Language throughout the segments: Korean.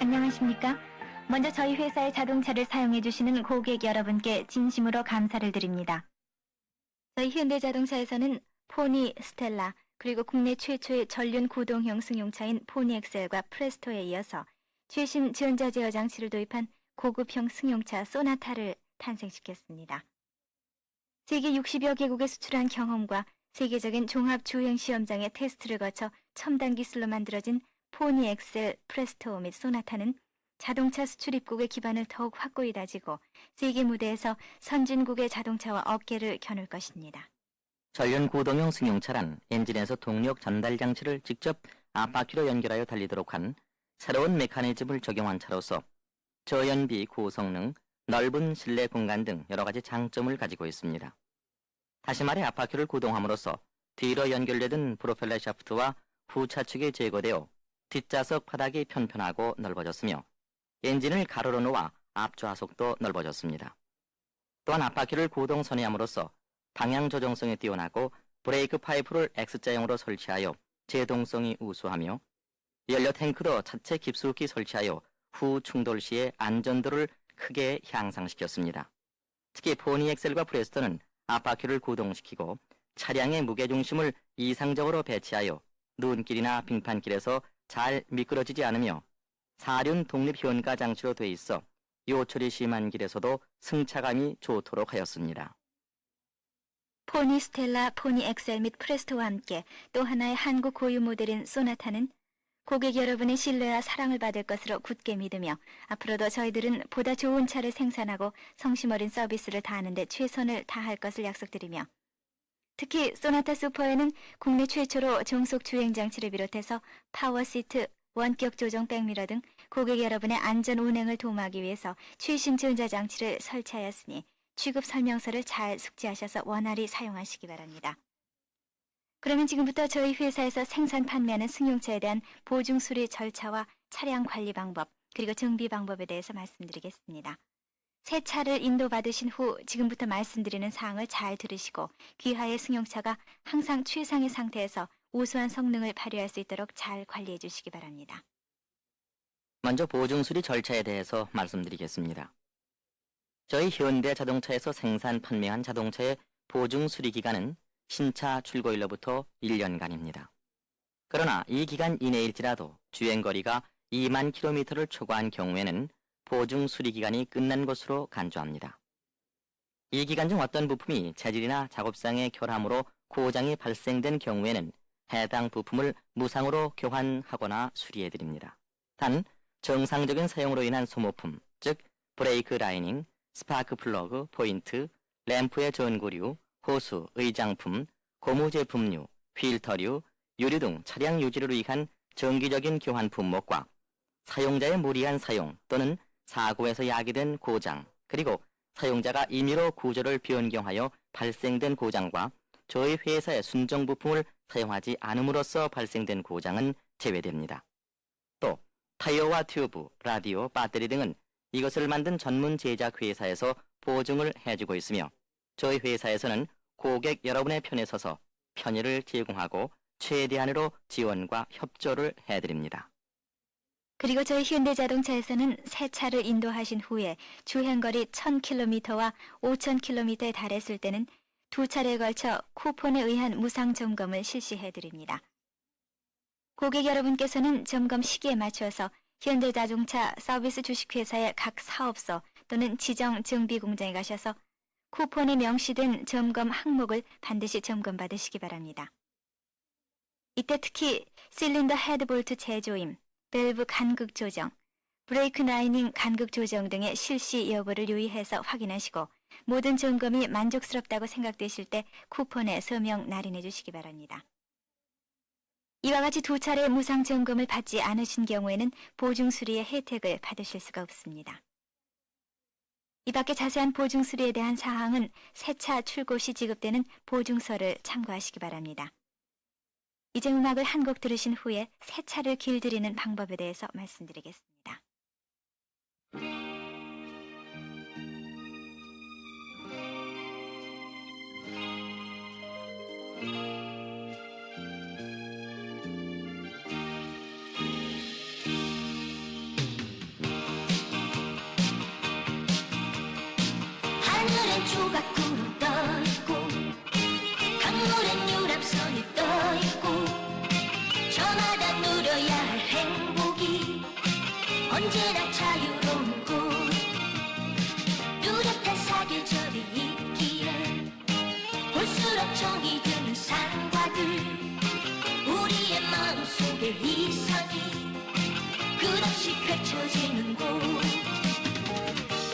안녕하십니까? 먼저 저희 회사의 자동차를 사용해 주시는 고객 여러분께 진심으로 감사를 드립니다. 저희 현대자동차에서는 포니, 스텔라, 그리고 국내 최초의 전륜 구동형 승용차인 포니 엑셀과 프레스토에 이어서 최신 전자제어 장치를 도입한 고급형 승용차 소나타를 탄생시켰습니다. 세계 60여 개국에 수출한 경험과 세계적인 종합 주행 시험장의 테스트를 거쳐 첨단 기술로 만들어진 포니 엑셀, 프레스토 및 소나타는 자동차 수출 입국의 기반을 더욱 확고히 다지고 세계 무대에서 선진국의 자동차와 어깨를 겨눌 것입니다. 전륜 구동형 승용차란 엔진에서 동력 전달 장치를 직접 앞바퀴로 연결하여 달리도록 한 새로운 메커니즘을 적용한 차로서 저연비, 고성능, 넓은 실내 공간 등 여러 가지 장점을 가지고 있습니다. 다시 말해 앞바퀴를 구동함으로써 뒤로 연결되던 프로펠러 샤프트와 후차축이 제거되어 뒷좌석 바닥이 편편하고 넓어졌으며 엔진을 가로로 놓아 앞좌석도 넓어졌습니다. 또한 앞바퀴를 고동선회함으로써 방향 조정성이 뛰어나고 브레이크 파이프를 X자형으로 설치하여 제동성이 우수하며 연료 탱크도 차체 깊숙이 설치하여 후 충돌 시의 안전도를 크게 향상시켰습니다. 특히 포니 엑셀과 프레스토는 앞바퀴를 구동시키고 차량의 무게중심을 이상적으로 배치하여 눈길이나 빙판길에서 잘 미끄러지지 않으며 사륜 독립 현가 장치로 돼 있어 요철이 심한 길에서도 승차감이 좋도록 하였습니다. 포니 스텔라, 포니 엑셀 및 프레스토와 함께 또 하나의 한국 고유 모델인 소나타는 고객 여러분의 신뢰와 사랑을 받을 것으로 굳게 믿으며 앞으로도 저희들은 보다 좋은 차를 생산하고 성심 어린 서비스를 다하는 데 최선을 다할 것을 약속드리며 특히 소나타 슈퍼에는 국내 최초로 정속 주행 장치를 비롯해서 파워 시트, 원격 조정 백미러 등 고객 여러분의 안전 운행을 도모하기 위해서 최신 전자장치를 설치하였으니 취급 설명서를 잘 숙지하셔서 원활히 사용하시기 바랍니다. 그러면 지금부터 저희 회사에서 생산 판매하는 승용차에 대한 보증 수리 절차와 차량 관리 방법 그리고 정비 방법에 대해서 말씀드리겠습니다. 새 차를 인도받으신 후 지금부터 말씀드리는 사항을 잘 들으시고 귀하의 승용차가 항상 최상의 상태에서 우수한 성능을 발휘할 수 있도록 잘 관리해 주시기 바랍니다. 먼저 보증 수리 절차에 대해서 말씀드리겠습니다. 저희 현대자동차에서 생산 판매한 자동차의 보증 수리 기간은 신차 출고일로부터 1년간입니다. 그러나 이 기간 이내일지라도 주행거리가 2만 km를 초과한 경우에는 보증 수리 기간이 끝난 것으로 간주합니다. 이 기간 중 어떤 부품이 재질이나 작업상의 결함으로 고장이 발생된 경우에는 해당 부품을 무상으로 교환하거나 수리해드립니다. 단 정상적인 사용으로 인한 소모품, 즉 브레이크 라이닝, 스파크 플러그, 포인트, 램프의 전구류, 호수, 의장품, 고무 제품류, 필터류, 유리 등 차량 유지를 위한 정기적인 교환 품목과 사용자의 무리한 사용 또는 사고에서 야기된 고장, 그리고 사용자가 임의로 구조를 변경하여 발생된 고장과 저희 회사의 순정 부품을 사용하지 않음으로써 발생된 고장은 제외됩니다. 또 타이어와 튜브, 라디오, 배터리 등은 이것을 만든 전문 제작 회사에서 보증을 해주고 있으며 저희 회사에서는 고객 여러분의 편에 서서 편의를 제공하고 최대한으로 지원과 협조를 해드립니다. 그리고 저희 현대자동차에서는 새 차를 인도하신 후에 주행거리 1000km와 5000km에 달했을 때는 두 차례에 걸쳐 쿠폰에 의한 무상 점검을 실시해드립니다. 고객 여러분께서는 점검 시기에 맞춰서 현대자동차 서비스 주식회사의 각 사업소 또는 지정 정비 공장에 가셔서 쿠폰에 명시된 점검 항목을 반드시 점검받으시기 바랍니다. 이때 특히 실린더 헤드볼트 재조임, 밸브 간극 조정, 브레이크 라이닝 간극 조정 등의 실시 여부를 유의해서 확인하시고 모든 점검이 만족스럽다고 생각되실 때 쿠폰에 서명 날인해 주시기 바랍니다. 이와 같이 두 차례 무상 점검을 받지 않으신 경우에는 보증 수리의 혜택을 받으실 수가 없습니다. 이 밖에 자세한 보증 수리에 대한 사항은 새 차 출고 시 지급되는 보증서를 참고하시기 바랍니다. 이제 음악을 한 곡 들으신 후에 새 차를 길들이는 방법에 대해서 말씀드리겠습니다. 하늘엔 조각구름 떠있고 강물엔 유람선이 떠있고 저마다 누려야 할 행복이 언제나 자유로운 곳 뚜렷한 사계절이 있기에 볼수록 정이 드는 산과들 우리의 마음속에 이상이 끝없이 펼쳐지는 곳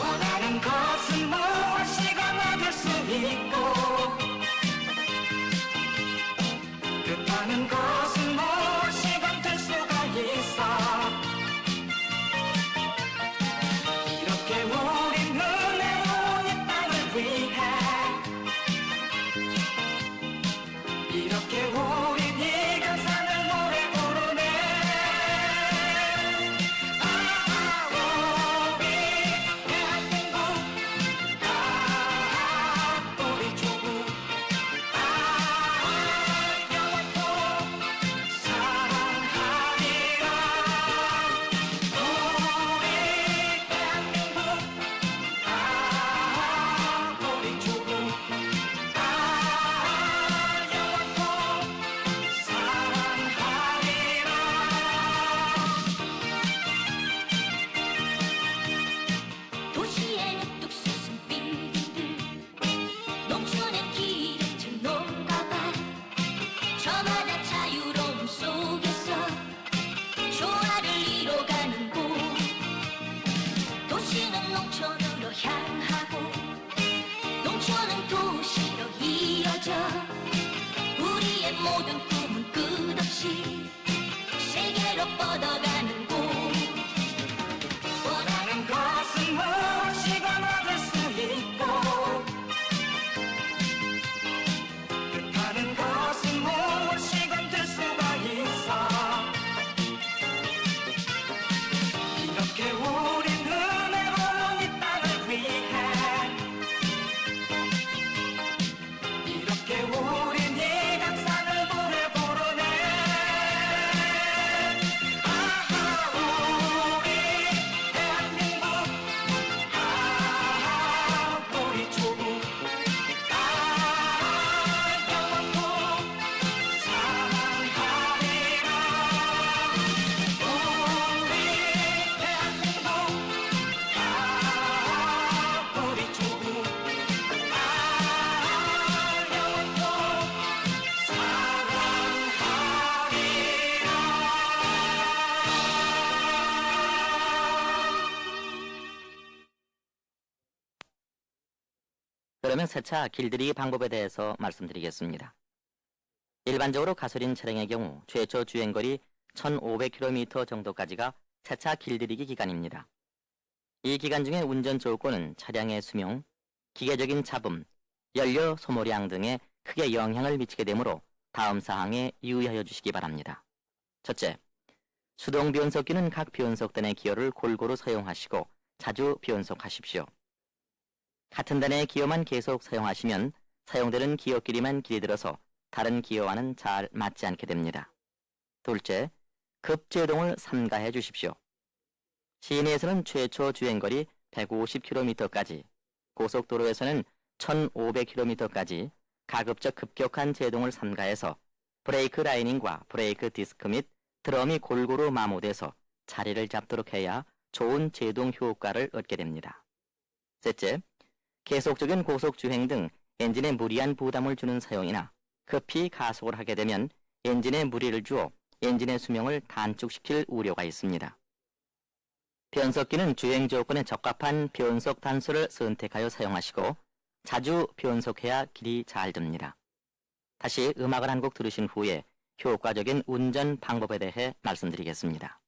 원하는 것은 무엇이건 얻을 수 있고 뜻하는 것은 무엇이건 될 수가 있어 이렇게 우리 눈에 보는 이 땅을 위해 이렇게 우린 이 감상을 노래 부르네 우리 조국 영원토록 사랑하리라 우리 대한민국 우리 조국 영원토록 사랑하리라 도시에는 뚝 솟은 빌딩들 농촌엔 기름진 농가밭 저마다 자유로움 속에서 조화를 이뤄가는 곳 도시는 농촌으로 향하고 농촌은 도시로 이어져 우리의 모든 꿈은 끝없이 세계로 뻗어가는 곳 원하는 것은 무엇이건 얻을 수 있고 뜻하는 것은 무엇이건 될 수가 있어 이렇게 우리 눈에 보는 이 땅을 위해 이렇게 우린 이 감상을 노래 부르네 우리 대한민국 우리 조국 영원토록 사랑하리라 우리 대한민국 우리 조국 영원토록 그러면 세차 길들이기 방법에 대해서 말씀드리겠습니다. 일반적으로 가솔린 차량의 경우 최초 주행거리 1500km 정도까지가 세차 길들이기 기간입니다. 이 기간 중에 운전 조건은 차량의 수명, 기계적인 잡음, 연료 소모량 등에 크게 영향을 미치게 되므로 다음 사항에 유의하여 주시기 바랍니다. 첫째, 수동 변속기는 각 변속단의 기어를 골고루 사용하시고 자주 변속하십시오. 같은 단의 기어만 계속 사용하시면 사용되는 기어끼리만 길들어서 다른 기어와는 잘 맞지 않게 됩니다. 둘째, 급제동을 삼가해 주십시오. 시내에서는 최초 주행거리 150km까지, 고속도로에서는 1500km까지 가급적 급격한 제동을 삼가해서 브레이크 라이닝과 브레이크 디스크 및 드럼이 골고루 마모돼서 자리를 잡도록 해야 좋은 제동 효과를 얻게 됩니다. 셋째, 계속적인 고속주행 등 엔진에 무리한 부담을 주는 사용이나 급히 가속을 하게 되면 엔진에 무리를 주어 엔진의 수명을 단축시킬 우려가 있습니다. 변속기는 주행 조건에 적합한 변속 단수를 선택하여 사용하시고 자주 변속해야 길이 잘 듭니다. 다시 음악을 한 곡 들으신 후에 효과적인 운전 방법에 대해 말씀드리겠습니다.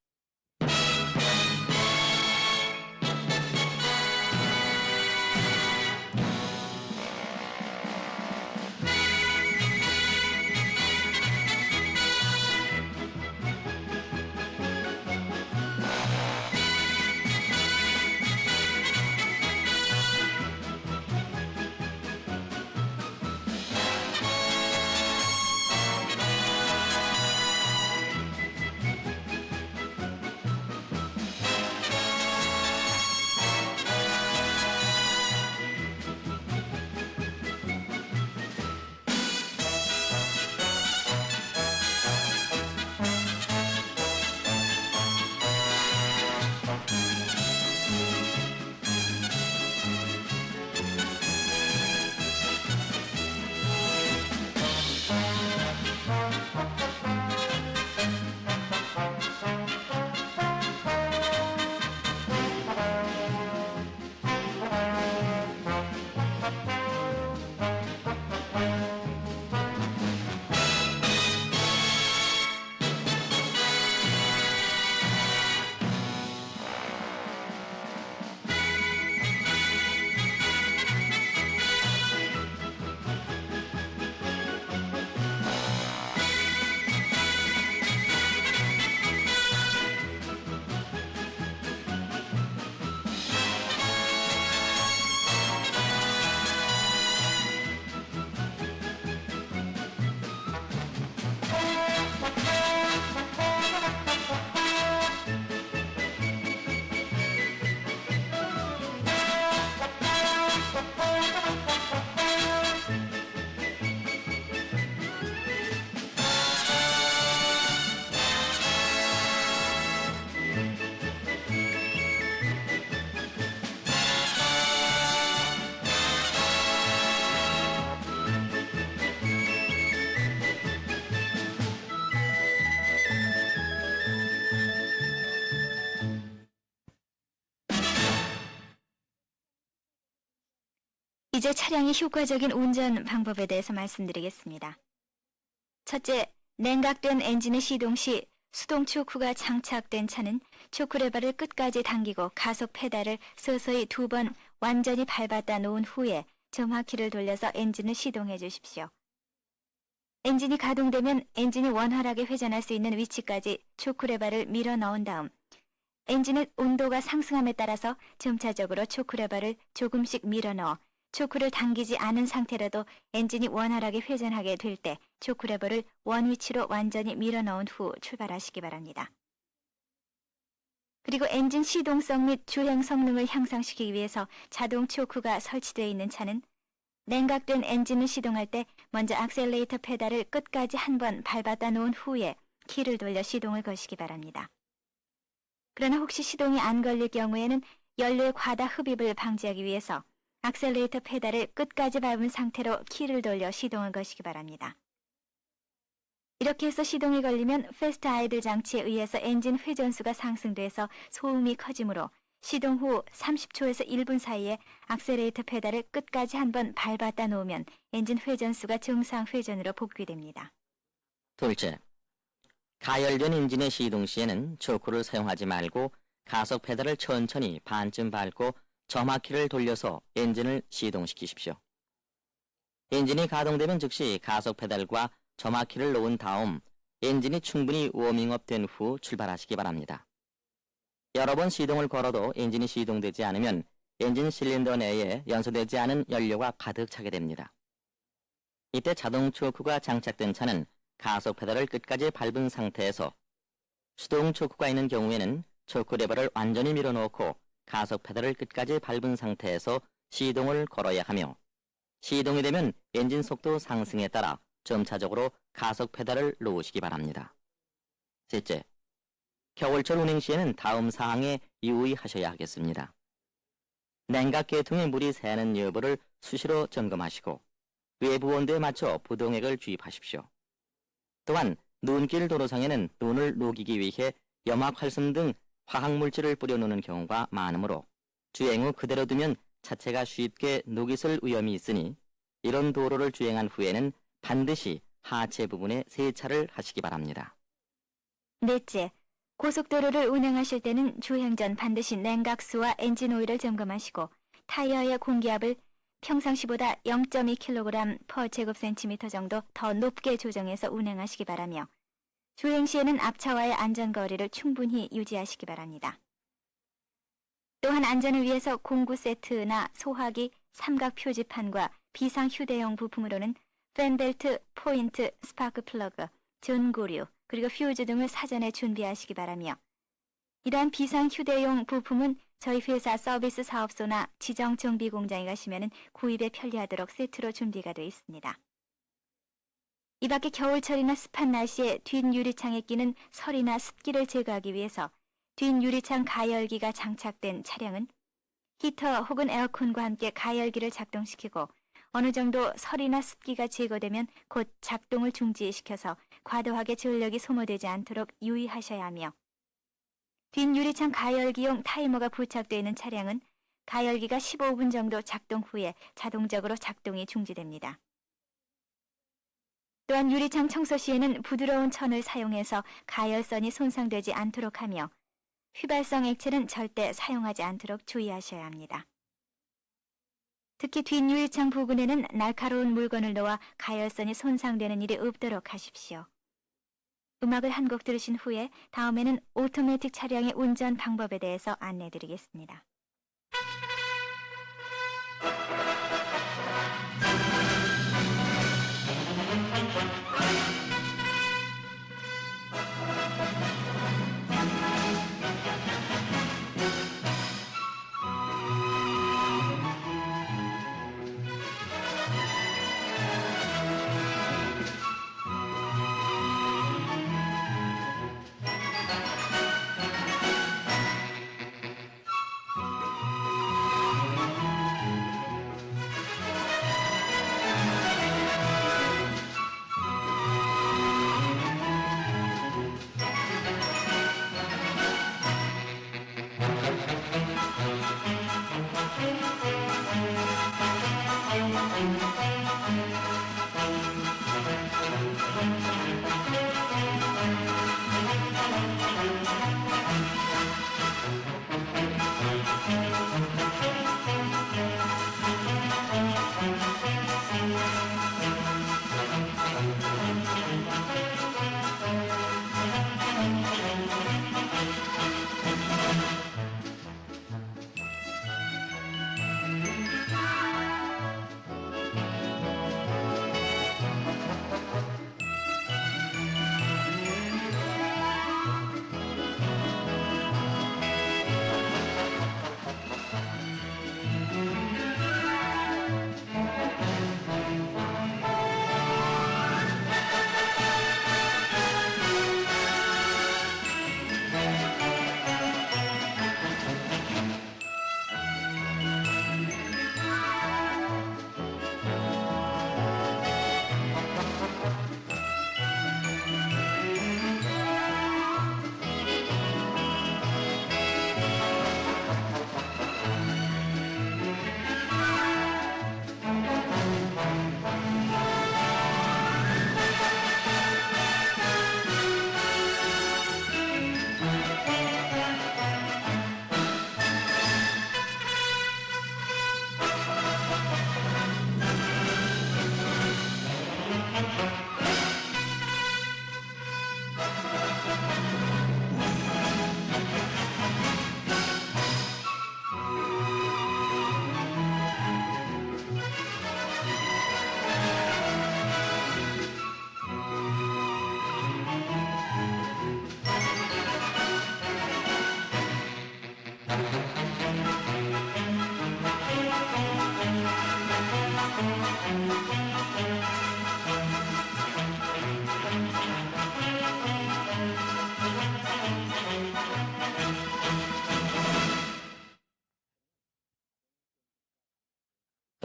이제 차량의 효과적인 운전 방법에 대해서 말씀드리겠습니다. 첫째, 냉각된 엔진의 시동 시 수동 초크가 장착된 차는 초크 레버를 끝까지 당기고 가속 페달을 서서히 2번 완전히 밟았다 놓은 후에 점화키를 돌려서 엔진을 시동해 주십시오. 엔진이 가동되면 엔진이 원활하게 회전할 수 있는 위치까지 초크 레버를 밀어 넣은 다음 엔진의 온도가 상승함에 따라서 점차적으로 초크 레버를 조금씩 밀어 넣어 초크를 당기지 않은 상태라도 엔진이 원활하게 회전하게 될 때 초크 레버를 원위치로 완전히 밀어 넣은 후 출발하시기 바랍니다. 그리고 엔진 시동성 및 주행 성능을 향상시키기 위해서 자동 초크가 설치되어 있는 차는 냉각된 엔진을 시동할 때 먼저 악셀레이터 페달을 끝까지 한번 밟았다 놓은 후에 키를 돌려 시동을 거시기 바랍니다. 그러나 혹시 시동이 안 걸릴 경우에는 연료의 과다 흡입을 방지하기 위해서 악셀레이터 페달을 끝까지 밟은 상태로 키를 돌려 시동을 거시기 바랍니다. 이렇게 해서 시동이 걸리면 패스트 아이들 장치에 의해서 엔진 회전수가 상승돼서 소음이 커지므로 시동 후 30초에서 1분 사이에 악셀레이터 페달을 끝까지 한번 밟았다 놓으면 엔진 회전수가 정상 회전으로 복귀됩니다. 둘째, 가열된 엔진의 시동 시에는 초크를 사용하지 말고 가속 페달을 천천히 반쯤 밟고 점화키를 돌려서 엔진을 시동시키십시오. 엔진이 가동되면 즉시 가속 페달과 점화키를 놓은 다음 엔진이 충분히 워밍업 된 후 출발하시기 바랍니다. 여러 번 시동을 걸어도 엔진이 시동되지 않으면 엔진 실린더 내에 연소되지 않은 연료가 가득 차게 됩니다. 이때 자동 초크가 장착된 차는 가속 페달을 끝까지 밟은 상태에서 수동 초크가 있는 경우에는 초크 레버를 완전히 밀어넣고 가속 페달을 끝까지 밟은 상태에서 시동을 걸어야 하며 시동이 되면 엔진 속도 상승에 따라 점차적으로 가속 페달을 놓으시기 바랍니다. 셋째, 겨울철 운행 시에는 다음 사항에 유의하셔야 하겠습니다. 냉각 계통에 물이 새는 여부를 수시로 점검하시고 외부 온도에 맞춰 부동액을 주입하십시오. 또한 눈길 도로상에는 눈을 녹이기 위해 염화활성 등 화학물질을 뿌려놓는 경우가 많으므로 주행 후 그대로 두면 차체가 쉽게 녹이 슬 위험이 있으니 이런 도로를 주행한 후에는 반드시 하체 부분에 세차를 하시기 바랍니다. 넷째, 고속도로를 운행하실 때는 주행 전 반드시 냉각수와 엔진 오일을 점검하시고 타이어의 공기압을 평상시보다 0.2kg/제곱센티미터 정도 더 높게 조정해서 운행하시기 바라며 주행 시에는 앞차와의 안전거리를 충분히 유지하시기 바랍니다. 또한 안전을 위해서 공구 세트나 소화기, 삼각 표지판과 비상 휴대용 부품으로는 팬벨트, 포인트, 스파크 플러그, 전구류, 그리고 퓨즈 등을 사전에 준비하시기 바라며 이러한 비상 휴대용 부품은 저희 회사 서비스 사업소나 지정 정비 공장에 가시면 구입에 편리하도록 세트로 준비가 되어 있습니다. 이 밖에 겨울철이나 습한 날씨에 뒷유리창에 끼는 설이나 습기를 제거하기 위해서 뒷유리창 가열기가 장착된 차량은 히터 혹은 에어컨과 함께 가열기를 작동시키고 어느 정도 설이나 습기가 제거되면 곧 작동을 중지시켜서 과도하게 전력이 소모되지 않도록 유의하셔야 하며 뒷유리창 가열기용 타이머가 부착되어 있는 차량은 가열기가 15분 정도 작동 후에 자동적으로 작동이 중지됩니다. 또한 유리창 청소 시에는 부드러운 천을 사용해서 가열선이 손상되지 않도록 하며 휘발성 액체는 절대 사용하지 않도록 주의하셔야 합니다. 특히 뒷유리창 부근에는 날카로운 물건을 놓아 가열선이 손상되는 일이 없도록 하십시오. 음악을 한 곡 들으신 후에 다음에는 오토매틱 차량의 운전 방법에 대해서 안내드리겠습니다.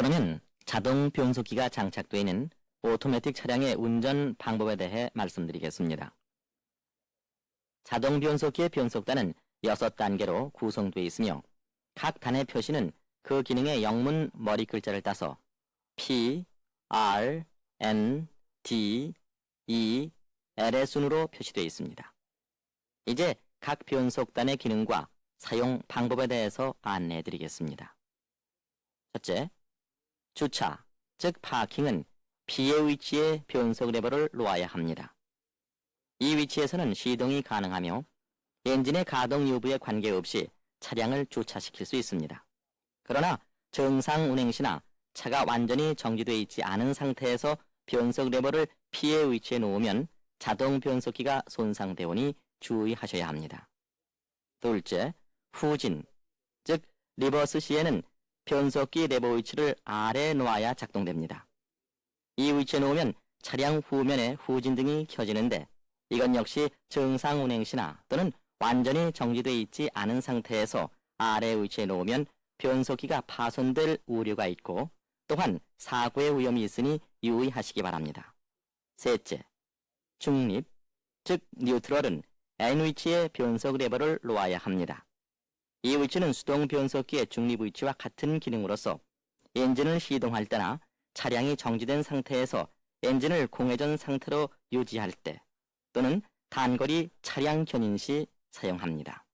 그러면 자동 변속기가 장착되어 있는 오토매틱 차량의 운전 방법에 대해 말씀드리겠습니다. 자동 변속기의 변속단은 6단계로 구성되어 있으며 각 단의 표시는 그 기능의 영문 머리 글자를 따서 P, R, N, D, E, L의 순으로 표시되어 있습니다. 이제 각 변속단의 기능과 사용 방법에 대해서 안내해 드리겠습니다. 첫째, 주차, 즉 파킹은 P의 위치에 변속 레버를 놓아야 합니다. 이 위치에서는 시동이 가능하며 엔진의 가동 여부에 관계없이 차량을 주차시킬 수 있습니다. 그러나 정상 운행 시나 차가 완전히 정지되어 있지 않은 상태에서 변속 레버를 P의 위치에 놓으면 자동 변속기가 손상되오니 주의하셔야 합니다. 둘째, 후진, 즉 리버스 시에는 변속기 레버 위치를 아래에 놓아야 작동됩니다. 이 위치에 놓으면 차량 후면에 후진등이 켜지는데 이건 역시 정상 운행 시나 또는 완전히 정지되어 있지 않은 상태에서 아래 위치에 놓으면 변속기가 파손될 우려가 있고 또한 사고의 위험이 있으니 유의하시기 바랍니다. 셋째, 중립, 즉 뉴트럴은 N 위치에 변속 레버를 놓아야 합니다. 이 위치는 수동 변속기의 중립 위치와 같은 기능으로서 엔진을 시동할 때나 차량이 정지된 상태에서 엔진을 공회전 상태로 유지할 때 또는 단거리 차량 견인 시 사용합니다.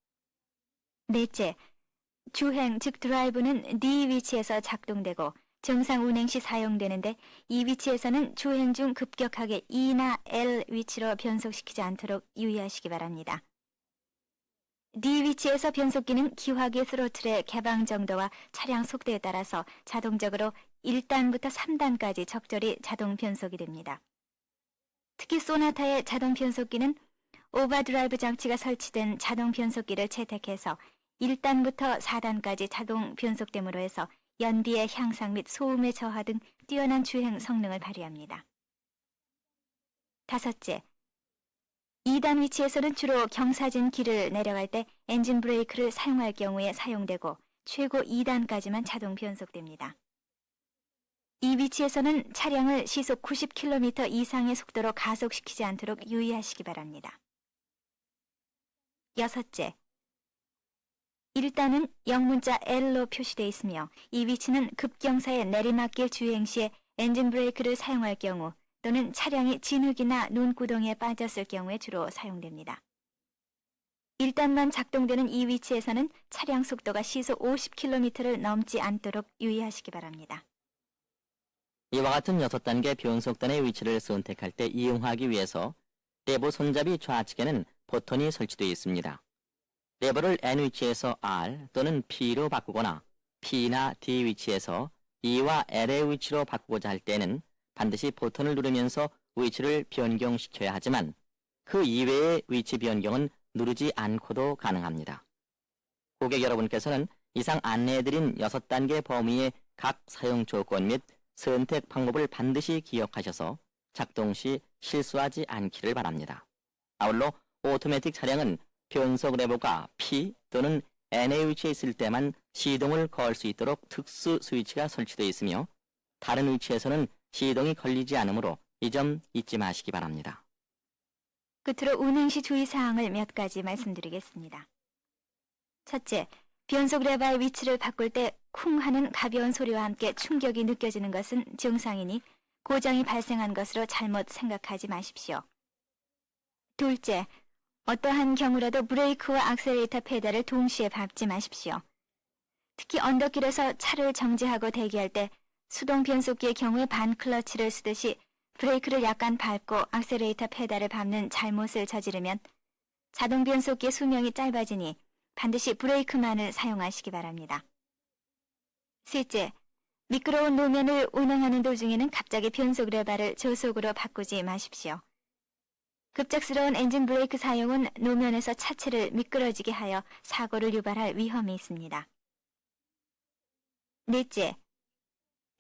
넷째, 주행 즉 드라이브는 D 위치에서 작동되고 정상 운행 시 사용되는데 이 위치에서는 주행 중 급격하게 E나 L 위치로 변속시키지 않도록 유의하시기 바랍니다. D 위치에서 변속기는 기화기 스로틀의 개방 정도와 차량 속도에 따라서 자동적으로 1단부터 3단까지 적절히 자동 변속이 됩니다. 특히 소나타의 자동 변속기는 오버드라이브 장치가 설치된 자동 변속기를 채택해서 1단부터 4단까지 자동 변속됨으로 해서 연비의 향상 및 소음의 저하 등 뛰어난 주행 성능을 발휘합니다. 다섯째, 2단 위치에서는 주로 경사진 길을 내려갈 때 엔진 브레이크를 사용할 경우에 사용되고 최고 2단까지만 자동 변속됩니다. 이 위치에서는 차량을 시속 90km 이상의 속도로 가속시키지 않도록 유의하시기 바랍니다. 여섯째, 1단은 영문자 L로 표시되어 있으며 이 위치는 급경사의 내리막길 주행 시에 엔진 브레이크를 사용할 경우 또는 차량이 진흙이나 눈구덩이에 빠졌을 경우에 주로 사용됩니다. 1단만 작동되는 이 위치에서는 차량 속도가 시속 50km를 넘지 않도록 유의하시기 바랍니다. 이와 같은 6단계 변속단의 위치를 선택할 때 이용하기 위해서 레버 손잡이 좌측에는 버튼이 설치되어 있습니다. 레버를 N 위치에서 R 또는 P로 바꾸거나 P나 D 위치에서 E와 L의 위치로 바꾸고자 할 때는 반드시 버튼을 누르면서 위치를 변경시켜야 하지만 그 이외의 위치 변경은 누르지 않고도 가능합니다. 고객 여러분께서는 이상 안내해드린 6단계 범위의 각 사용 조건 및 선택 방법을 반드시 기억하셔서 작동 시 실수하지 않기를 바랍니다. 아울러 오토매틱 차량은 변속 레버가 P 또는 N의 위치에 있을 때만 시동을 걸 수 있도록 특수 스위치가 설치되어 있으며 다른 위치에서는 시동이 걸리지 않으므로 이 점 잊지 마시기 바랍니다. 끝으로 운행 시 주의사항을 몇 가지 말씀드리겠습니다. 첫째, 변속 레버의 위치를 바꿀 때 쿵 하는 가벼운 소리와 함께 충격이 느껴지는 것은 정상이니 고장이 발생한 것으로 잘못 생각하지 마십시오. 둘째, 어떠한 경우라도 브레이크와 악셀레이터 페달을 동시에 밟지 마십시오. 특히 언덕길에서 차를 정지하고 대기할 때 수동 변속기의 경우에 반클러치를 쓰듯이 브레이크를 약간 밟고 악셀레이터 페달을 밟는 잘못을 저지르면 자동 변속기의 수명이 짧아지니 반드시 브레이크만을 사용하시기 바랍니다. 셋째, 미끄러운路面을 운행하는 도중에는 갑자기 변속 레버를 저속으로 바꾸지 마십시오. 급작스러운 엔진 브레이크 사용은路面에서 차체를 미끄러지게 하여 사고를 유발할 위험이 있습니다. 넷째,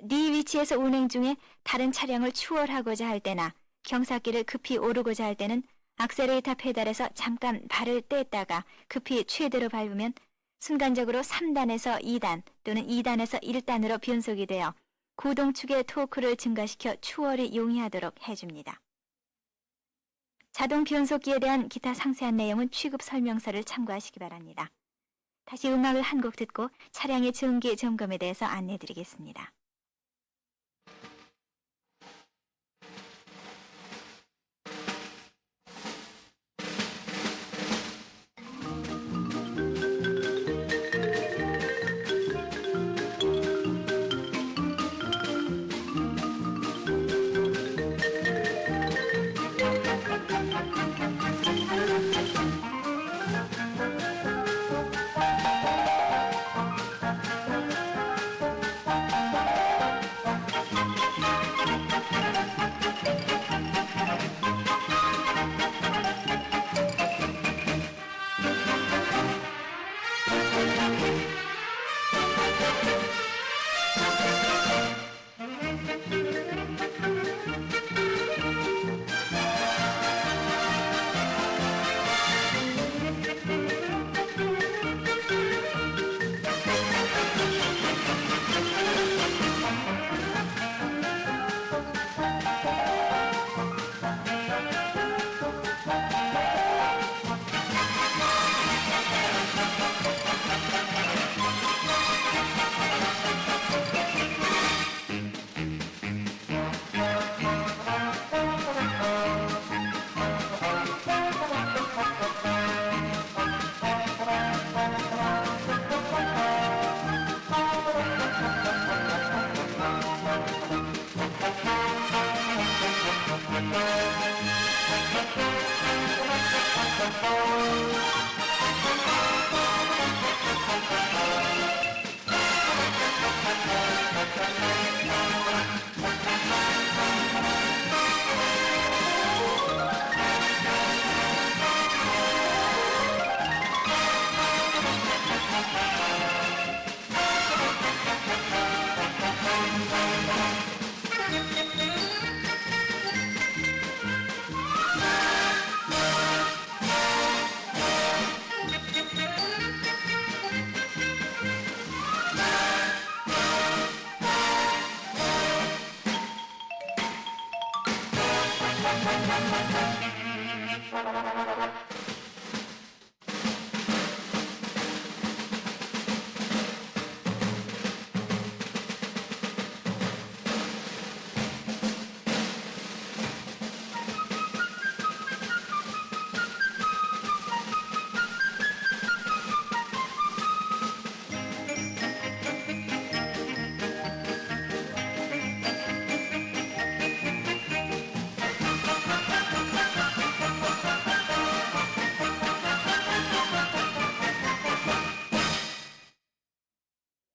D 위치에서 운행 중에 다른 차량을 추월하고자 할 때나 경사길을 급히 오르고자 할 때는 악셀레이터 페달에서 잠깐 발을 뗐다가 급히 최대로 밟으면 순간적으로 3단에서 2단 또는 2단에서 1단으로 변속이 되어 구동축의 토크를 증가시켜 추월이 용이하도록 해줍니다. 자동 변속기에 대한 기타 상세한 내용은 취급 설명서를 참고하시기 바랍니다. 다시 음악을 한 곡 듣고 차량의 정기 점검에 대해서 안내드리겠습니다.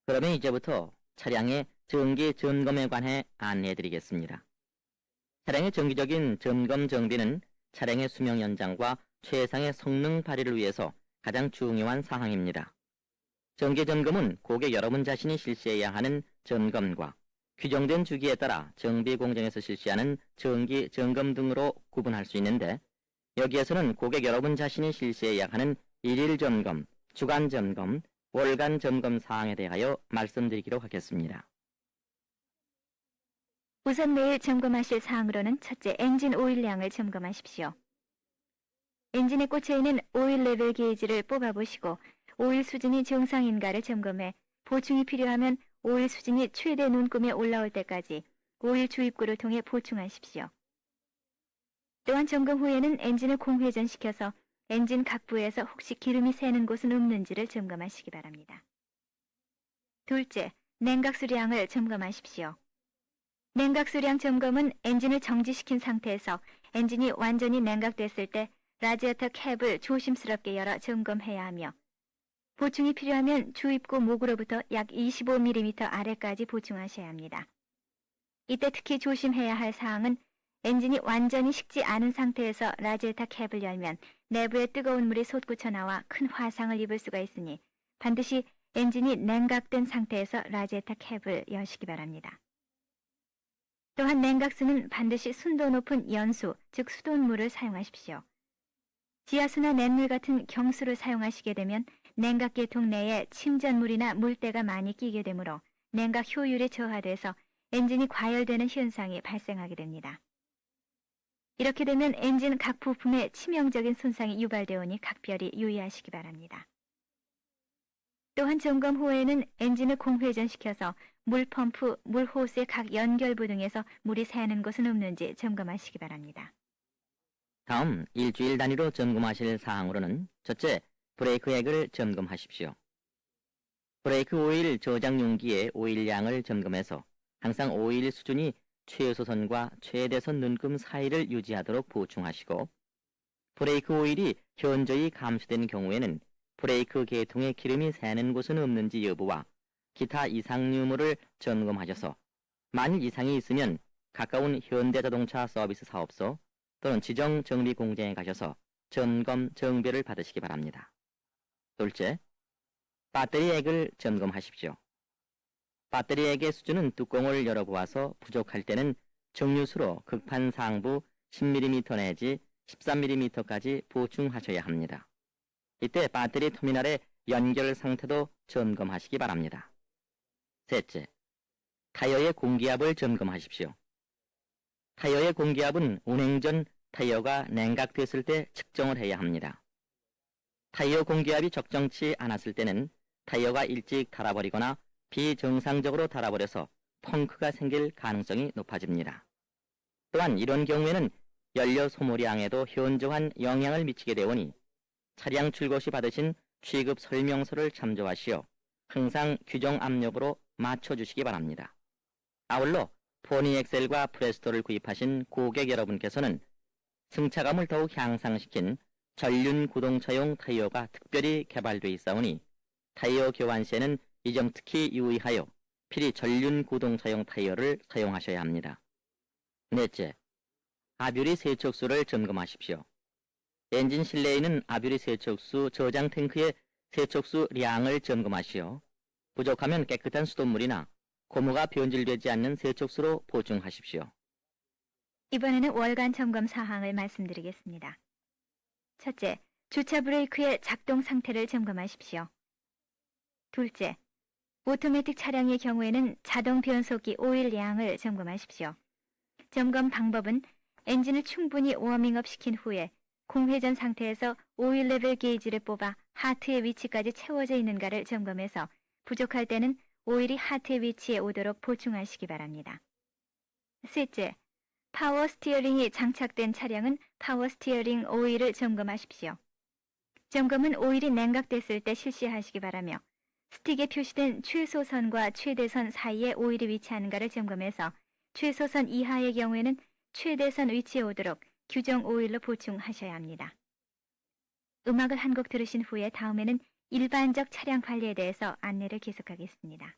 그러면 이제부터 차량의 정기 점검에 관해 안내해드리겠습니다. 차량의 정기적인 점검 정비는 차량의 수명 연장과 최상의 성능 발휘를 위해서 가장 중요한 사항입니다. 정기 점검은 고객 여러분 자신이 실시해야 하는 점검과 규정된 주기에 따라 정비 공정에서 실시하는 정기 점검 등으로 구분할 수 있는데, 여기에서는 고객 여러분 자신이 실시해야 하는 일일 점검, 주간 점검, 월간 점검 사항에 대하여 말씀드리기로 하겠습니다. 우선 매일 점검하실 사항으로는 첫째, 엔진 오일량을 점검하십시오. 엔진에 꽂혀있는 오일 레벨 게이지를 뽑아보시고 오일 수준이 정상인가를 점검해 보충이 필요하면 오일 수준이 최대 눈금에 올라올 때까지 오일 주입구를 통해 보충하십시오. 또한 점검 후에는 엔진을 공회전시켜서 엔진 각 부에서 혹시 기름이 새는 곳은 없는지를 점검하시기 바랍니다. 둘째, 냉각수량을 점검하십시오. 냉각수량 점검은 엔진을 정지시킨 상태에서 엔진이 완전히 냉각됐을 때 라디에이터 캡을 조심스럽게 열어 점검해야 하며, 보충이 필요하면 주입구 목으로부터 약 25mm 아래까지 보충하셔야 합니다. 이때 특히 조심해야 할 사항은 엔진이 완전히 식지 않은 상태에서 라디에이터 캡을 열면 내부에 뜨거운 물이 솟구쳐 나와 큰 화상을 입을 수가 있으니 반드시 엔진이 냉각된 상태에서 라디에이터 캡을 여시기 바랍니다. 또한 냉각수는 반드시 순도 높은 연수, 즉 수돗물을 사용하십시오. 지하수나 냇물 같은 경수를 사용하시게 되면 냉각계통 내에 침전물이나 물때가 많이 끼게 되므로 냉각 효율이 저하돼서 엔진이 과열되는 현상이 발생하게 됩니다. 이렇게 되면 엔진 각 부품에 치명적인 손상이 유발되오니 각별히 유의하시기 바랍니다. 또한 점검 후에는 엔진을 공회전시켜서 물펌프, 물호스의 각 연결부 등에서 물이 새는 곳은 없는지 점검하시기 바랍니다. 다음 일주일 단위로 점검하실 사항으로는 첫째, 브레이크액을 점검하십시오. 브레이크 오일 저장 용기의 오일 양을 점검해서 항상 오일 수준이 최소선과 최대선 눈금 사이를 유지하도록 보충하시고, 브레이크 오일이 현저히 감소된 경우에는 브레이크 계통에 기름이 새는 곳은 없는지 여부와 기타 이상 유무를 점검하셔서 만일 이상이 있으면 가까운 현대자동차 서비스 사업소 또는 지정 정비 공장에 가셔서 점검 정비를 받으시기 바랍니다. 둘째, 배터리 액을 점검하십시오. 배터리 액의 수준은 뚜껑을 열어보아서 부족할 때는 정류수로 극판 상부 10mm 내지 13mm까지 보충하셔야 합니다. 이때 배터리 터미널의 연결 상태도 점검하시기 바랍니다. 셋째, 타이어의 공기압을 점검하십시오. 타이어의 공기압은 운행 전 타이어가 냉각됐을 때 측정을 해야 합니다. 타이어 공기압이 적정치 않았을 때는 타이어가 일찍 닳아버리거나 비정상적으로 닳아버려서 펑크가 생길 가능성이 높아집니다. 또한 이런 경우에는 연료 소모량에도 현저한 영향을 미치게 되오니 차량 출고 시 받으신 취급 설명서를 참조하시어 항상 규정 압력으로 맞춰주시기 바랍니다. 아울러 포니 엑셀과 프레스토를 구입하신 고객 여러분께서는 승차감을 더욱 향상시킨 전륜 구동차용 타이어가 특별히 개발되어 있사오니 타이어 교환 시에는 이 점 특히 유의하여 필히 전륜 구동차용 타이어를 사용하셔야 합니다. 넷째, 아뷰리 세척수를 점검하십시오. 엔진 실내에 있는 아뷰리 세척수 저장 탱크의 세척수 량을 점검하시어 부족하면 깨끗한 수돗물이나 고무가 변질되지 않는 세척수로 보충하십시오. 이번에는 월간 점검 사항을 말씀드리겠습니다. 첫째, 주차 브레이크의 작동 상태를 점검하십시오. 둘째, 오토매틱 차량의 경우에는 자동 변속기 오일 양을 점검하십시오. 점검 방법은 엔진을 충분히 워밍업 시킨 후에 공회전 상태에서 오일 레벨 게이지를 뽑아 하트의 위치까지 채워져 있는가를 점검해서 부족할 때는 오일이 하트의 위치에 오도록 보충하시기 바랍니다. 셋째, 파워 스티어링이 장착된 차량은 파워 스티어링 오일을 점검하십시오. 점검은 오일이 냉각됐을 때 실시하시기 바라며 스틱에 표시된 최소선과 최대선 사이에 오일이 위치하는가를 점검해서 최소선 이하의 경우에는 최대선 위치에 오도록 규정 오일로 보충하셔야 합니다. 음악을 한 곡 들으신 후에 다음에는 일반적 차량 관리에 대해서 안내를 계속하겠습니다.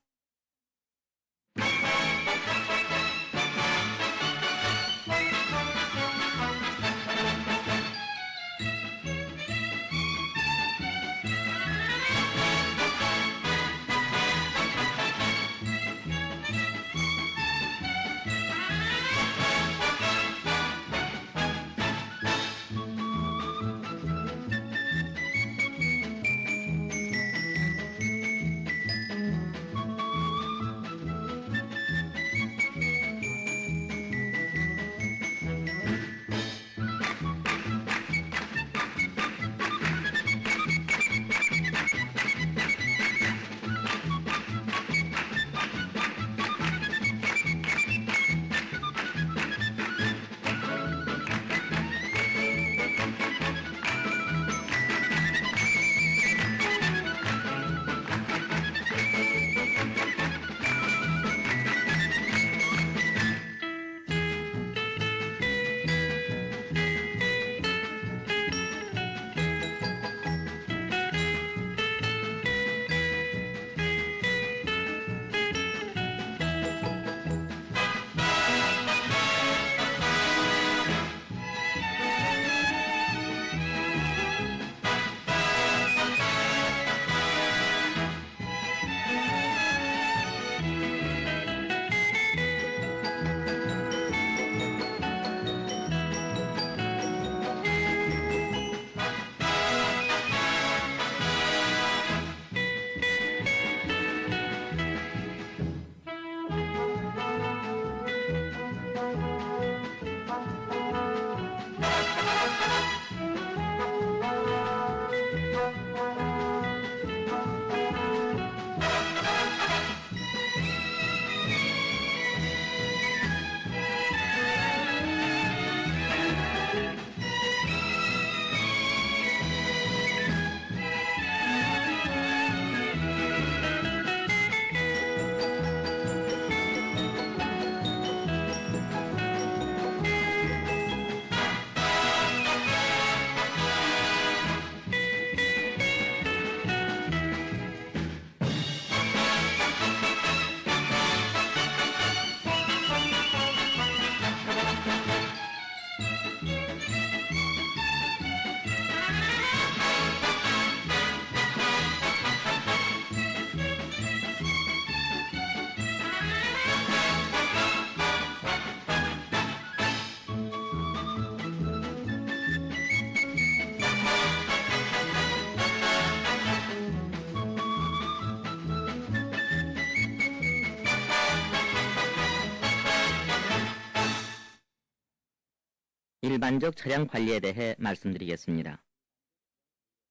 일반적 차량 관리에 대해 말씀드리겠습니다.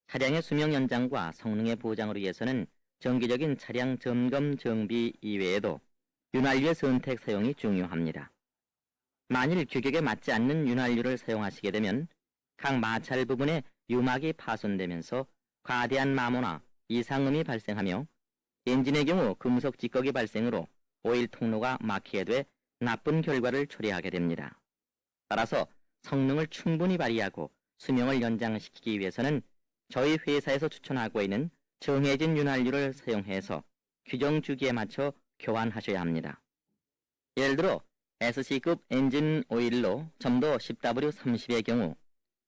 차량의 수명 연장과 성능의 보장을 위해서는 정기적인 차량 점검 정비 이외에도 윤활유의 선택 사용이 중요합니다. 만일 규격에 맞지 않는 윤활유를 사용하시게 되면 각 마찰 부분에 유막이 파손되면서 과대한 마모나 이상음이 발생하며 엔진의 경우 금속 찌꺼기 발생으로 오일 통로가 막히게 돼 나쁜 결과를 초래하게 됩니다. 따라서 성능을 충분히 발휘하고 수명을 연장시키기 위해서는 저희 회사에서 추천하고 있는 정해진 윤활유를 사용해서 규정 주기에 맞춰 교환하셔야 합니다. 예를 들어 SC급 엔진 오일로 점도 10W30의 경우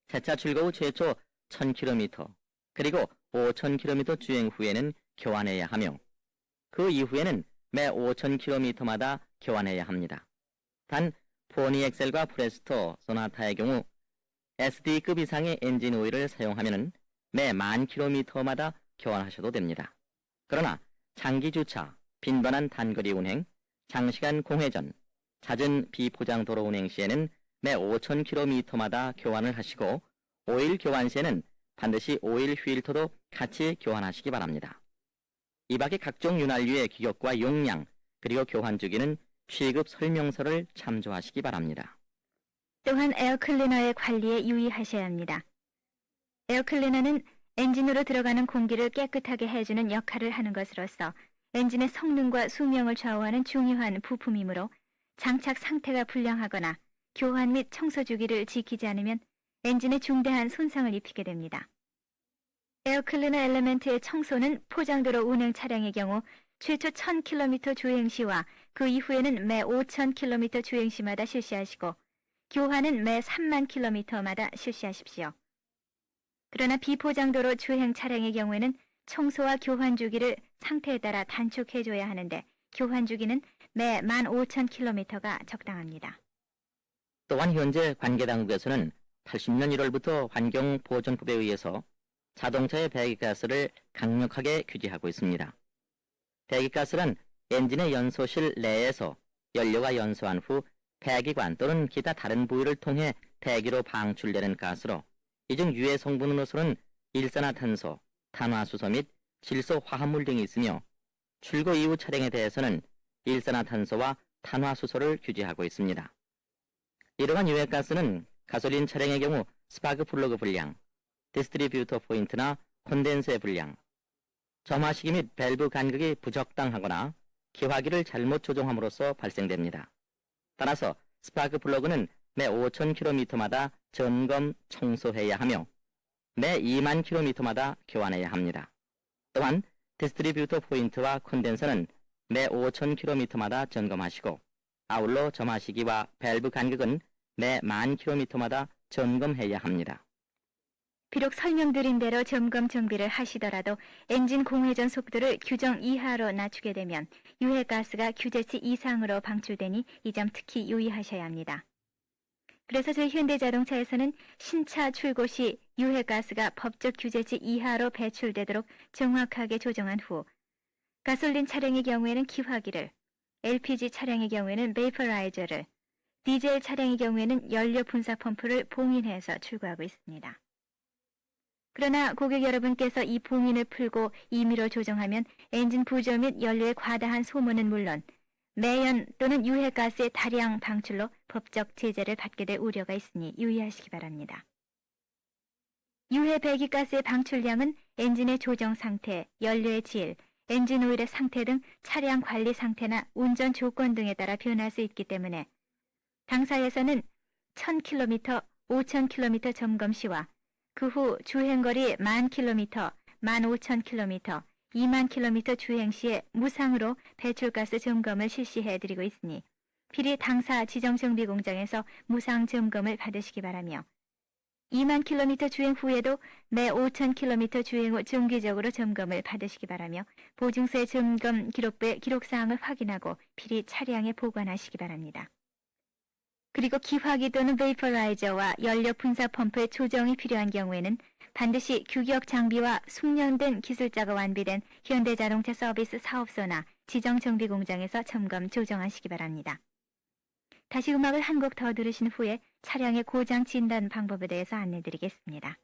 세차 출고 후 최초 1000km 그리고 5000km 주행 후에는 교환해야 하며 그 이후에는 매 5000km마다 교환해야 합니다. 단 포니 엑셀과 프레스토, 소나타의 경우 SD급 이상의 엔진 오일을 사용하면 매 10,000km마다 교환하셔도 됩니다. 그러나 장기 주차, 빈번한 단거리 운행, 장시간 공회전, 잦은 비포장 도로 운행 시에는 매 5000km마다 교환을 하시고 오일 교환 시에는 반드시 오일 휠터도 같이 교환하시기 바랍니다. 이 밖에 각종 윤활유의 규격과 용량 그리고 교환 주기는 취급 설명서를 참조하시기 바랍니다. 또한 에어클리너의 관리에 유의하셔야 합니다. 에어클리너는 엔진으로 들어가는 공기를 깨끗하게 해주는 역할을 하는 것으로서 엔진의 성능과 수명을 좌우하는 중요한 부품이므로 장착 상태가 불량하거나 교환 및 청소 주기를 지키지 않으면 엔진에 중대한 손상을 입히게 됩니다. 에어클리너 엘리멘트의 청소는 포장도로 운행 차량의 경우 최초 1000km 주행 시와 그 이후에는 매 5000km 주행 시마다 실시하시고 교환은 매 30,000km마다 실시하십시오. 그러나 비포장도로 주행 차량의 경우에는 청소와 교환 주기를 상태에 따라 단축해줘야 하는데 교환 주기는 매 15,000km가 적당합니다. 또한 현재 관계당국에서는 80년 1월부터 환경보존법에 의해서 자동차의 배기가스를 강력하게 규제하고 있습니다. 배기가스란 엔진의 연소실 내에서 연료가 연소한 후 배기관 또는 기타 다른 부위를 통해 배기로 방출되는 가스로 이 중 유해 성분으로서는 일산화탄소, 탄화수소 및 질소 화합물 등이 있으며 출고 이후 차량에 대해서는 일산화탄소와 탄화수소를 규제하고 있습니다. 이러한 유해가스는 가솔린 차량의 경우 스파크 플러그 불량, 디스트리뷰터 포인트나 콘덴서의 불량, 점화시기 및 밸브 간격이 부적당하거나 기화기를 잘못 조정함으로써 발생됩니다. 따라서 스파크 플러그는 매 5000km마다 점검, 청소해야 하며 매 20,000km마다 교환해야 합니다. 또한 디스트리뷰터 포인트와 콘덴서는 매 5000km마다 점검하시고 아울러 점화시기와 밸브 간격은 매 10,000km마다 점검해야 합니다. 비록 설명드린 대로 점검 정비를 하시더라도 엔진 공회전 속도를 규정 이하로 낮추게 되면 유해가스가 규제치 이상으로 방출되니 이 점 특히 유의하셔야 합니다. 그래서 저희 현대자동차에서는 신차 출고 시 유해가스가 법적 규제치 이하로 배출되도록 정확하게 조정한 후 가솔린 차량의 경우에는 기화기를, LPG 차량의 경우에는 베이퍼라이저를, 디젤 차량의 경우에는 연료 분사 펌프를 봉인해서 출고하고 있습니다. 그러나 고객 여러분께서 이 봉인을 풀고 임의로 조정하면 엔진 부조 및 연료의 과다한 소모는 물론 매연 또는 유해가스의 다량 방출로 법적 제재를 받게 될 우려가 있으니 유의하시기 바랍니다. 유해 배기가스의 방출량은 엔진의 조정 상태, 연료의 질, 엔진 오일의 상태 등 차량 관리 상태나 운전 조건 등에 따라 변할 수 있기 때문에 당사에서는 1000km, 5000km 점검 시와 그 후 주행거리 10,000km, 15,000km, 20,000km 주행 시에 무상으로 배출가스 점검을 실시해드리고 있으니 필히 당사 지정정비공장에서 무상 점검을 받으시기 바라며 20,000km 주행 후에도 매 5,000km 주행 후 정기적으로 점검을 받으시기 바라며 보증서의 점검 기록부의 기록사항을 확인하고 필히 차량에 보관하시기 바랍니다. 그리고 기화기 또는 베이퍼라이저와 연료 분사 펌프의 조정이 필요한 경우에는 반드시 규격 장비와 숙련된 기술자가 완비된 현대자동차 서비스 사업소나 지정정비공장에서 점검 조정하시기 바랍니다. 다시 음악을 한 곡 더 들으신 후에 차량의 고장 진단 방법에 대해서 안내드리겠습니다.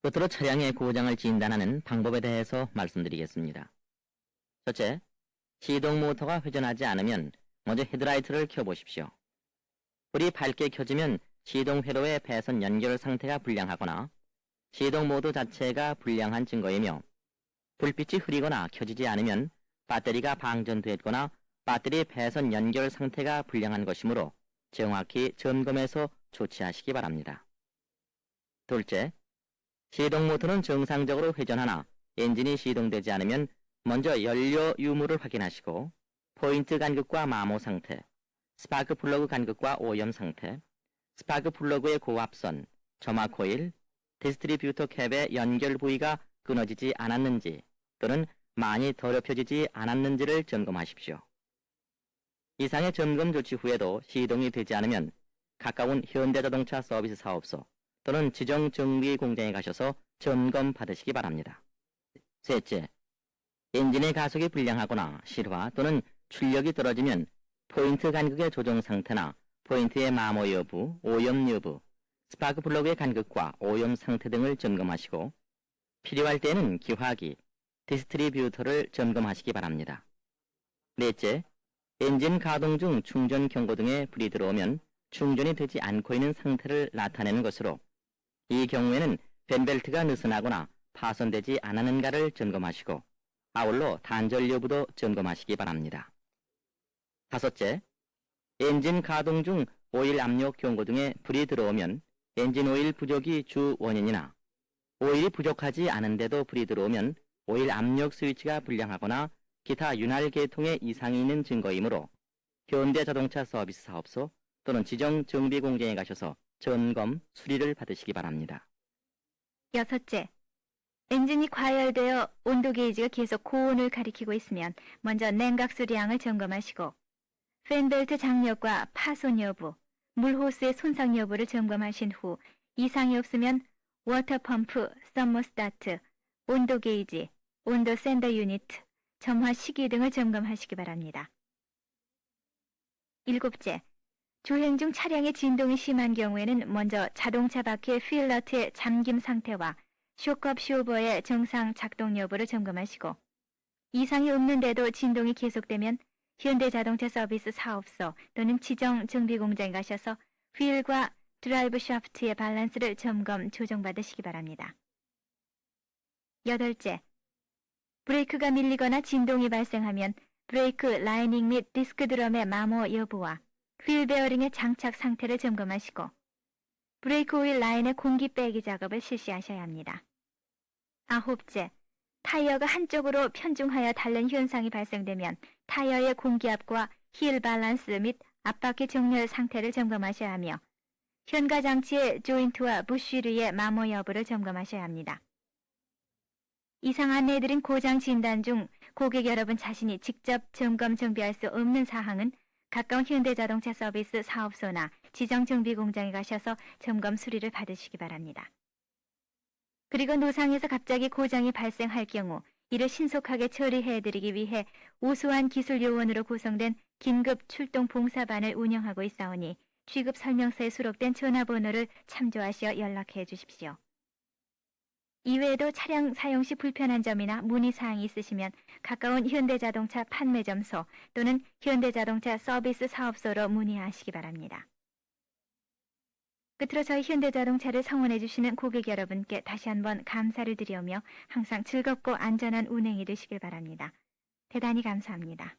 끝으로 차량의 고장을 진단하는 방법에 대해서 말씀드리겠습니다. 첫째, 시동 모터가 회전하지 않으면 먼저 헤드라이트를 켜보십시오. 불이 밝게 켜지면 시동 회로의 배선 연결 상태가 불량하거나 시동 모드 자체가 불량한 증거이며, 불빛이 흐리거나 켜지지 않으면 배터리가 방전됐거나 배터리 배선 연결 상태가 불량한 것이므로 정확히 점검해서 조치하시기 바랍니다. 둘째, 시동 모터는 정상적으로 회전하나 엔진이 시동되지 않으면 먼저 연료 유무를 확인하시고 포인트 간극과 마모 상태, 스파크 플러그 간극과 오염 상태, 스파크 플러그의 고압선, 점화 코일, 디스트리뷰터 캡의 연결 부위가 끊어지지 않았는지 또는 많이 더럽혀지지 않았는지를 점검하십시오. 이상의 점검 조치 후에도 시동이 되지 않으면 가까운 현대자동차 서비스 사업소 또는 지정 정비 공장에 가셔서 점검 받으시기 바랍니다. 셋째, 엔진의 가속이 불량하거나 실화 또는 출력이 떨어지면 포인트 간극의 조정 상태나 포인트의 마모 여부, 오염 여부, 스파크 플러그의 간극과 오염 상태 등을 점검하시고 필요할 때는 기화기, 디스트리뷰터를 점검하시기 바랍니다. 넷째, 엔진 가동 중 충전 경고 등에 불이 들어오면 충전이 되지 않고 있는 상태를 나타내는 것으로, 이 경우에는 벤벨트가 느슨하거나 파손되지 않았는가를 점검하시고 아울러 단절 여부도 점검하시기 바랍니다. 다섯째, 엔진 가동 중 오일 압력 경고 등에 불이 들어오면 엔진 오일 부족이 주 원인이나 오일이 부족하지 않은데도 불이 들어오면 오일 압력 스위치가 불량하거나 기타 윤활 계통에 이상이 있는 증거이므로 현대자동차 서비스 사업소 또는 지정 정비 공장에 가셔서 점검, 수리를 받으시기 바랍니다. 여섯째, 엔진이 과열되어 온도 게이지가 계속 고온을 가리키고 있으면 먼저 냉각 수리양을 점검하시고 팬벨트 장력과 파손 여부, 물호스의 손상 여부를 점검하신 후 이상이 없으면 워터펌프, 서머스타트, 온도 게이지, 온도 샌더 유니트, 점화 시기 등을 점검하시기 바랍니다. 일곱째, 주행 중 차량의 진동이 심한 경우에는 먼저 자동차 바퀴의 휠너트의 잠김 상태와 쇼크업 쇼버의 정상 작동 여부를 점검하시고 이상이 없는데도 진동이 계속되면 현대자동차 서비스 사업소 또는 지정 정비 공장에 가셔서 휠과 드라이브 샤프트의 밸런스를 점검 조정받으시기 바랍니다. 여덟째, 브레이크가 밀리거나 진동이 발생하면 브레이크 라이닝 및 디스크 드럼의 마모 여부와 휠 베어링의 장착 상태를 점검하시고 브레이크 오일 라인의 공기 빼기 작업을 실시하셔야 합니다. 아홉째, 타이어가 한쪽으로 편중하여 닳는 현상이 발생되면 타이어의 공기압과 힐 밸런스 및 앞바퀴 정렬 상태를 점검하셔야 하며 현가 장치의 조인트와 부쉬르의 마모 여부를 점검하셔야 합니다. 이상 안내해드린 고장 진단 중 고객 여러분 자신이 직접 점검 정비할 수 없는 사항은 가까운 현대자동차 서비스 사업소나 지정 정비 공장에 가셔서 점검 수리를 받으시기 바랍니다. 그리고 노상에서 갑자기 고장이 발생할 경우 이를 신속하게 처리해드리기 위해 우수한 기술 요원으로 구성된 긴급 출동 봉사반을 운영하고 있사오니 취급 설명서에 수록된 전화번호를 참조하시어 연락해 주십시오. 이외에도 차량 사용 시 불편한 점이나 문의사항이 있으시면 가까운 현대자동차 판매점소 또는 현대자동차 서비스 사업소로 문의하시기 바랍니다. 끝으로 저희 현대자동차를 성원해 주시는 고객 여러분께 다시 한번 감사를 드리오며 항상 즐겁고 안전한 운행이 되시길 바랍니다. 대단히 감사합니다.